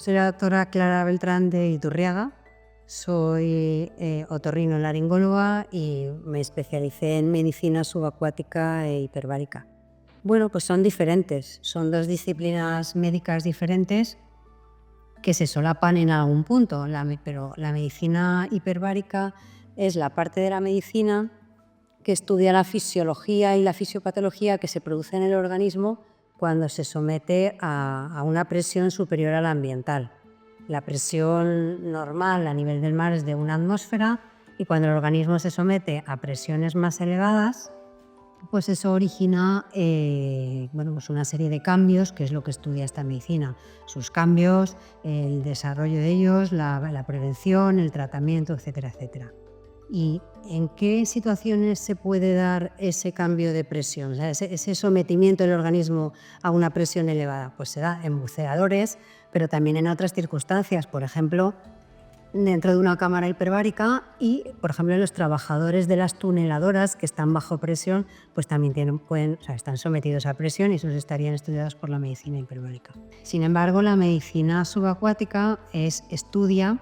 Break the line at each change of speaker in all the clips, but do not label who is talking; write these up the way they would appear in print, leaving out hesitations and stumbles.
Soy la doctora Clara Beltrán de Iturriaga, soy otorrinolaringóloga y me especialicé en medicina subacuática e hiperbárica. Bueno, pues son diferentes, son dos disciplinas médicas diferentes que se solapan en algún punto, pero la medicina hiperbárica es la parte de la medicina que estudia la fisiología y la fisiopatología que se produce en el organismo cuando se somete a una presión superior a la ambiental. La presión normal a nivel del mar es de 1 atmósfera y cuando el organismo se somete a presiones más elevadas, pues eso origina pues una serie de cambios, que es lo que estudia esta medicina. Sus cambios, el desarrollo de ellos, la prevención, el tratamiento, etcétera, etcétera. ¿Y en qué situaciones se puede dar ese cambio de presión? O sea, ese sometimiento del organismo a una presión elevada, pues se da en buceadores, pero también en otras circunstancias, por ejemplo, dentro de una cámara hiperbárica y, por ejemplo, los trabajadores de las tuneladoras que están bajo presión, pues también están sometidos a presión y esos estarían estudiados por la medicina hiperbárica. Sin embargo, la medicina subacuática estudia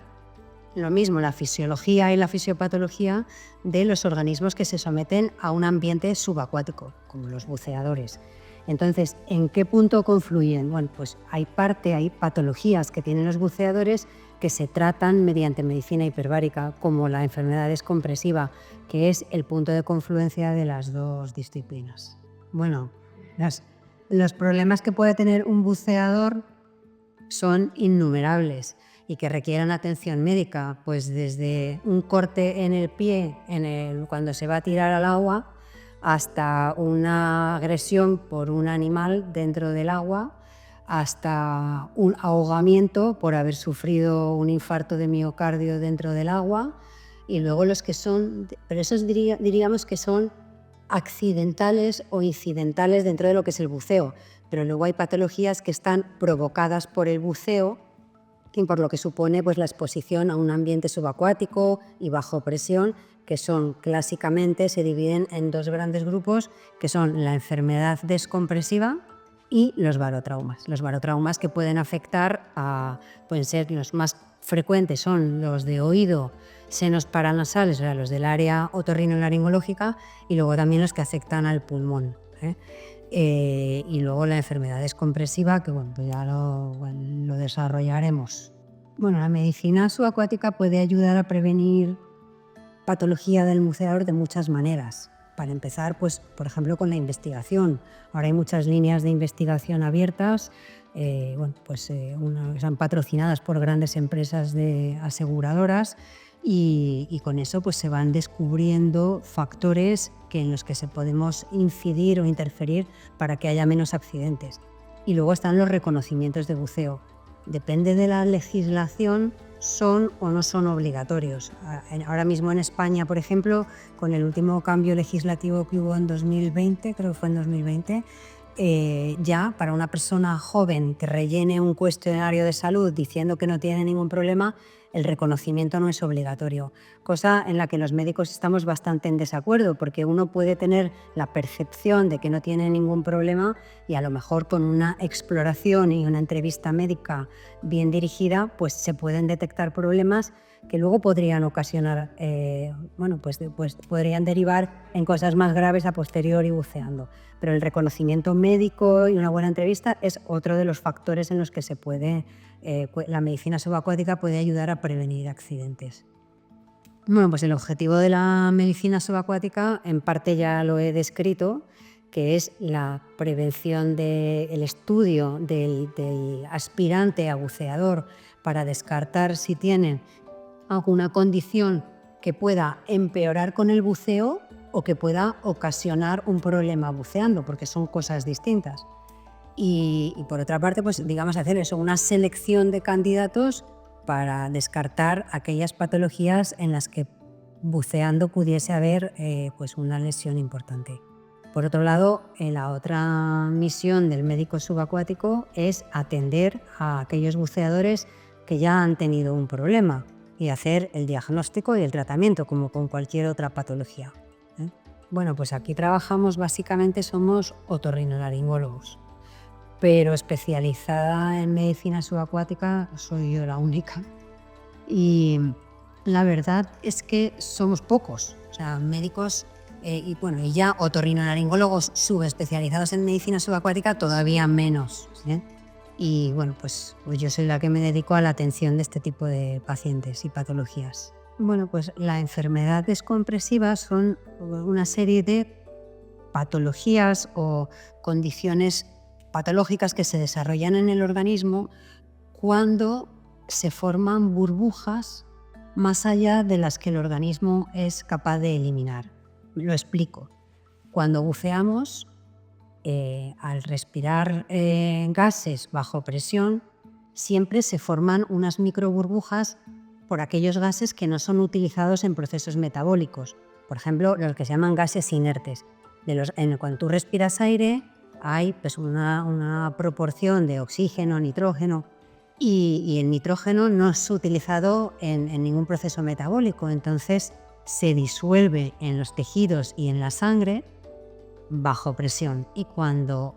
lo mismo, la fisiología y la fisiopatología de los organismos que se someten a un ambiente subacuático, como los buceadores. Entonces, ¿en qué punto confluyen? Bueno, pues hay patologías que tienen los buceadores que se tratan mediante medicina hiperbárica, como la enfermedad descompresiva, que es el punto de confluencia de las dos disciplinas. Bueno, los problemas que puede tener un buceador son innumerables y que requieran atención médica, pues desde un corte en el pie cuando se va a tirar al agua, hasta una agresión por un animal dentro del agua, hasta un ahogamiento por haber sufrido un infarto de miocardio dentro del agua, y luego los que son, pero esos diríamos que son accidentales o incidentales dentro de lo que es el buceo, pero luego hay patologías que están provocadas por el buceo y por lo que supone pues, la exposición a un ambiente subacuático y bajo presión, que son clásicamente, se dividen en dos grandes grupos, que son la enfermedad descompresiva y los barotraumas. Los barotraumas que pueden afectar pueden ser los más frecuentes, son los de oído, senos paranasales, o sea, los del área otorrinolaringológica, y luego también los que afectan al pulmón. Y luego la enfermedad descompresiva, que bueno, pues ya lo desarrollaremos. Bueno, la medicina subacuática puede ayudar a prevenir patología del buceador de muchas maneras. Para empezar, pues, por ejemplo, con la investigación. Ahora hay muchas líneas de investigación abiertas, están patrocinadas por grandes empresas aseguradoras, y con eso pues, se van descubriendo factores en los que se podemos incidir o interferir para que haya menos accidentes. Y luego están los reconocimientos de buceo. Depende de la legislación, son o no son obligatorios. Ahora mismo en España, por ejemplo, con el último cambio legislativo que hubo en 2020, creo que fue en 2020, ya para una persona joven que rellene un cuestionario de salud diciendo que no tiene ningún problema, el reconocimiento no es obligatorio, cosa en la que los médicos estamos bastante en desacuerdo, porque uno puede tener la percepción de que no tiene ningún problema y a lo mejor con una exploración y una entrevista médica bien dirigida, pues se pueden detectar problemas que luego podrían ocasionar, podrían derivar en cosas más graves a posteriori buceando. Pero el reconocimiento médico y una buena entrevista es otro de los factores en los que la medicina subacuática puede ayudar a prevenir accidentes. Bueno, pues el objetivo de la medicina subacuática, en parte ya lo he descrito, que es la prevención el estudio del aspirante a buceador para descartar si tienen alguna condición que pueda empeorar con el buceo o que pueda ocasionar un problema buceando, porque son cosas distintas. Y por otra parte, pues digamos hacer eso, una selección de candidatos para descartar aquellas patologías en las que buceando pudiese haber pues una lesión importante. Por otro lado, la otra misión del médico subacuático es atender a aquellos buceadores que ya han tenido un problema y hacer el diagnóstico y el tratamiento, como con cualquier otra patología. Bueno, pues aquí trabajamos, básicamente somos otorrinolaringólogos. pero especializada en medicina subacuática soy yo la única. Y la verdad es que somos pocos, o sea, médicos y ya otorrinolaringólogos subespecializados en medicina subacuática todavía menos, ¿sí? Y bueno, pues yo soy la que me dedico a la atención de este tipo de pacientes y patologías. Bueno, pues la enfermedad descompresiva son una serie de patologías o condiciones patológicas que se desarrollan en el organismo cuando se forman burbujas más allá de las que el organismo es capaz de eliminar. Lo explico. Cuando buceamos, al respirar gases bajo presión, siempre se forman unas microburbujas por aquellos gases que no son utilizados en procesos metabólicos. Por ejemplo, los que se llaman gases inertes. Cuando tú respiras aire, hay pues, una proporción de oxígeno, nitrógeno, y el nitrógeno no es utilizado en ningún proceso metabólico, entonces se disuelve en los tejidos y en la sangre bajo presión. Y cuando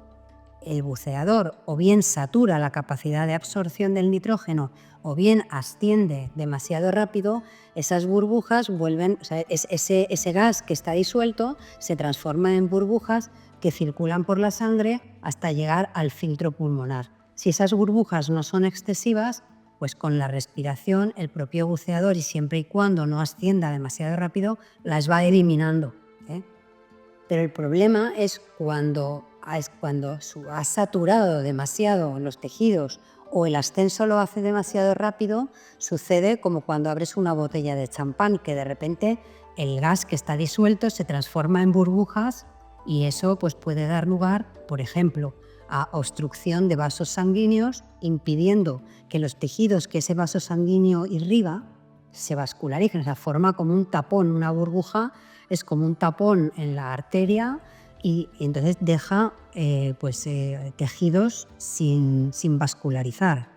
el buceador o bien satura la capacidad de absorción del nitrógeno o bien asciende demasiado rápido, esas burbujas vuelven, o sea, ese gas que está disuelto se transforma en burbujas que circulan por la sangre hasta llegar al filtro pulmonar. Si esas burbujas no son excesivas, pues con la respiración el propio buceador, y siempre y cuando no ascienda demasiado rápido, las va eliminando, ¿eh? Pero el problema es cuando has saturado demasiado los tejidos o el ascenso lo hace demasiado rápido, sucede como cuando abres una botella de champán, que de repente el gas que está disuelto se transforma en burbujas y eso pues, puede dar lugar, por ejemplo, a obstrucción de vasos sanguíneos, impidiendo que los tejidos que ese vaso sanguíneo irriga se vascularicen, o sea, forma como un tapón, una burbuja es como un tapón en la arteria y entonces deja tejidos sin vascularizar.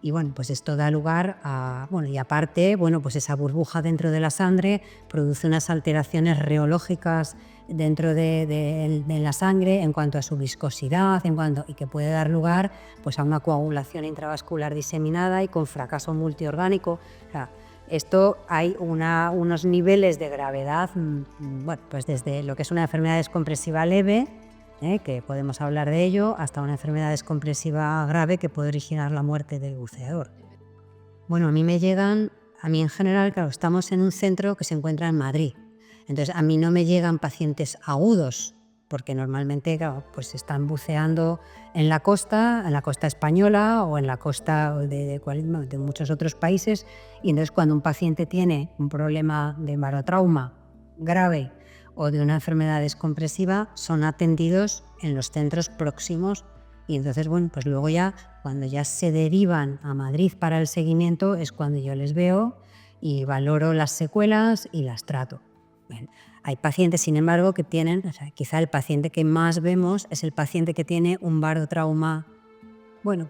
Y bueno, pues esto da lugar a, y aparte, pues esa burbuja dentro de la sangre produce unas alteraciones reológicas dentro de la sangre en cuanto a su viscosidad, y que puede dar lugar pues a una coagulación intravascular diseminada y con fracaso multiorgánico. O sea, esto hay unos niveles de gravedad, pues desde lo que es una enfermedad descompresiva leve, que podemos hablar de ello, hasta una enfermedad descompresiva grave que puede originar la muerte del buceador. Bueno, a mí en general, claro, estamos en un centro que se encuentra en Madrid. Entonces, a mí no me llegan pacientes agudos, porque normalmente, claro, pues están buceando en la costa española o en la costa de muchos otros países, y entonces cuando un paciente tiene un problema de barotrauma grave o de una enfermedad descompresiva, son atendidos en los centros próximos y entonces, pues luego ya, cuando ya se derivan a Madrid para el seguimiento, es cuando yo les veo y valoro las secuelas y las trato. Bien. Hay pacientes, sin embargo, que tienen, quizá el paciente que más vemos es el paciente que tiene un barotrauma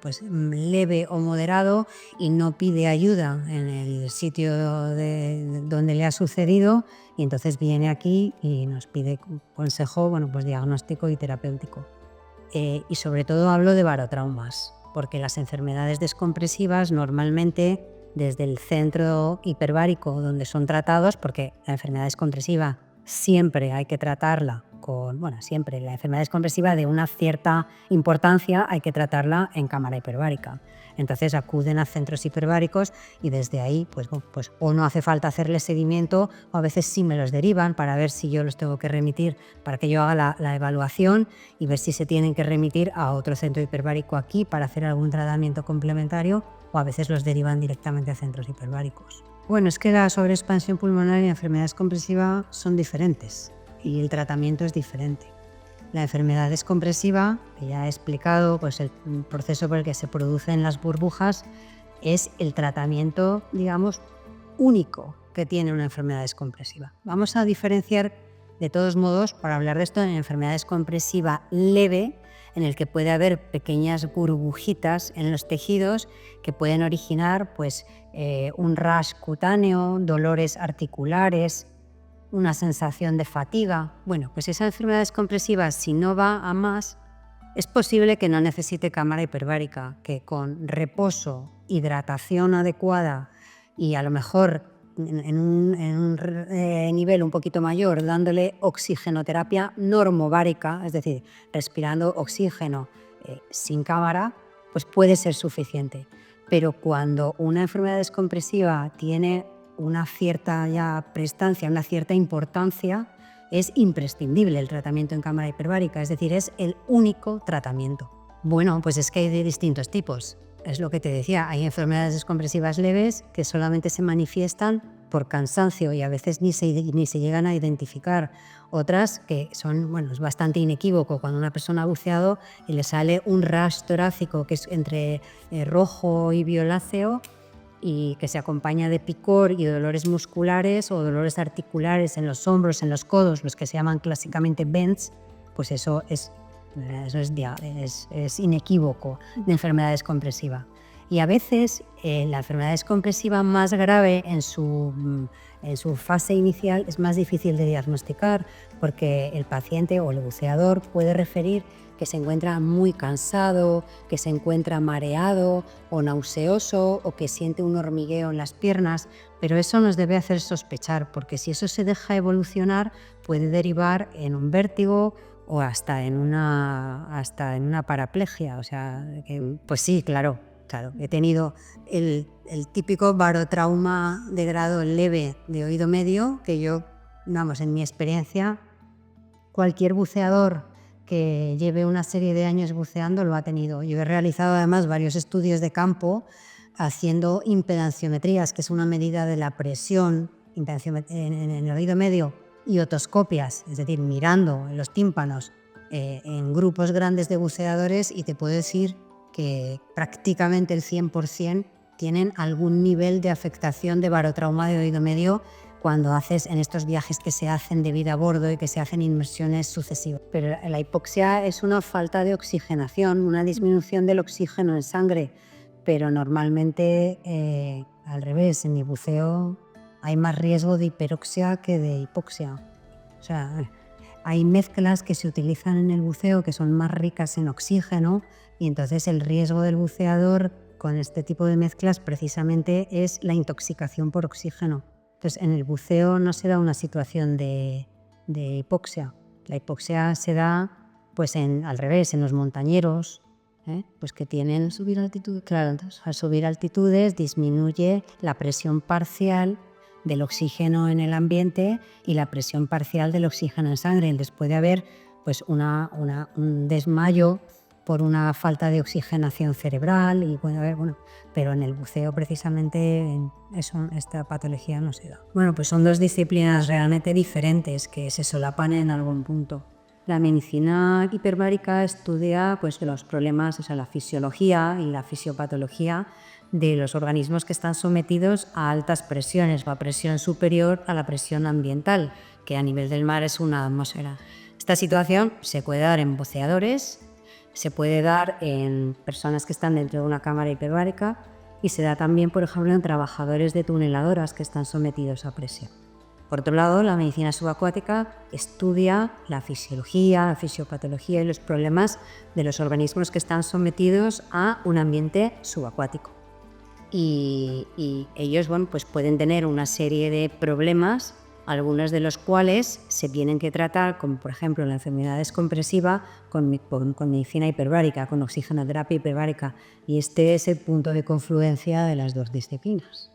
pues leve o moderado y no pide ayuda en el sitio donde le ha sucedido, y entonces viene aquí y nos pide consejo, pues diagnóstico y terapéutico. Y sobre todo hablo de barotraumas, porque las enfermedades descompresivas normalmente desde el centro hiperbárico donde son tratados, porque la enfermedad descompresiva siempre hay que tratarla siempre la enfermedad descompresiva de una cierta importancia hay que tratarla en cámara hiperbárica. Entonces acuden a centros hiperbáricos y desde ahí pues o no hace falta hacerles seguimiento, o a veces sí me los derivan para ver si yo los tengo que remitir, para que yo haga la evaluación y ver si se tienen que remitir a otro centro hiperbárico aquí para hacer algún tratamiento complementario, o a veces los derivan directamente a centros hiperbáricos. Bueno, es que la sobreexpansión pulmonar y la enfermedad descompresiva son diferentes y el tratamiento es diferente. La enfermedad descompresiva, que ya he explicado, pues el proceso por el que se producen las burbujas, es el tratamiento, digamos, único que tiene una enfermedad descompresiva. Vamos a diferenciar, de todos modos, para hablar de esto, en enfermedad descompresiva leve, en el que puede haber pequeñas burbujitas en los tejidos que pueden originar un rash cutáneo, dolores articulares, una sensación de fatiga. Pues esa enfermedad descompresiva, si no va a más, Es posible que no necesite cámara hiperbárica, que con reposo, hidratación adecuada y a lo mejor en un nivel un poquito mayor, dándole oxigenoterapia normobárica, es decir, respirando oxígeno sin cámara, pues puede ser suficiente. Pero cuando una enfermedad descompresiva tiene una cierta ya prestancia, una cierta importancia, es imprescindible el tratamiento en cámara hiperbárica, es decir, es el único tratamiento. Bueno, pues es que hay de distintos tipos. Es lo que te decía, hay enfermedades descompresivas leves que solamente se manifiestan por cansancio y a veces ni se llegan a identificar. Otras que son, bueno, es bastante inequívoco cuando una persona ha buceado y le sale un rash torácico que es entre rojo y violáceo y que se acompaña de picor y dolores musculares o dolores articulares en los hombros, en los codos, los que se llaman clásicamente bends, pues eso es inequívoco de enfermedad descompresiva. Y a veces la enfermedad descompresiva más grave en su fase inicial es más difícil de diagnosticar porque el paciente o el buceador puede referir que se encuentra muy cansado, que se encuentra mareado o nauseoso o que siente un hormigueo en las piernas, pero eso nos debe hacer sospechar porque si eso se deja evolucionar puede derivar en un vértigo o hasta en una paraplegia. O sea, pues sí, claro, he tenido el típico barotrauma de grado leve de oído medio que yo, vamos, en mi experiencia, cualquier buceador que lleve una serie de años buceando lo ha tenido. Yo he realizado además varios estudios de campo haciendo impedanciometrías, que es una medida de la presión en el oído medio, y otoscopias, es decir, mirando en los tímpanos en grupos grandes de buceadores, y te puedo decir que prácticamente el 100% tienen algún nivel de afectación de barotrauma de oído medio cuando haces en estos viajes que se hacen de vida a bordo y que se hacen inmersiones sucesivas. Pero la hipoxia es una falta de oxigenación, una disminución del oxígeno en sangre, pero normalmente al revés, en mi buceo hay más riesgo de hiperoxia que de hipoxia. O sea, hay mezclas que se utilizan en el buceo que son más ricas en oxígeno y entonces el riesgo del buceador con este tipo de mezclas precisamente es la intoxicación por oxígeno. Entonces, en el buceo no se da una situación de hipoxia. La hipoxia se da pues al revés, en los montañeros, pues que tienen subir altitudes. Claro, entonces, al subir altitudes disminuye la presión parcial del oxígeno en el ambiente y la presión parcial del oxígeno en sangre. Entonces puede haber pues un desmayo por una falta de oxigenación cerebral y puede haber, pero en el buceo precisamente esta patología no se da. Bueno, pues son dos disciplinas realmente diferentes que se solapan en algún punto. La medicina hiperbárica estudia pues los problemas, o sea, la fisiología y la fisiopatología de los organismos que están sometidos a altas presiones o a presión superior a la presión ambiental, que a nivel del mar es una atmósfera. Esta situación se puede dar en buceadores, se puede dar en personas que están dentro de una cámara hiperbárica y se da también, por ejemplo, en trabajadores de tuneladoras que están sometidos a presión. Por otro lado, la medicina subacuática estudia la fisiología, la fisiopatología y los problemas de los organismos que están sometidos a un ambiente subacuático. Y ellos pues pueden tener una serie de problemas, algunos de los cuales se tienen que tratar, como por ejemplo la enfermedad descompresiva, con medicina hiperbárica, con oxigenoterapia hiperbárica. Y este es el punto de confluencia de las dos disciplinas.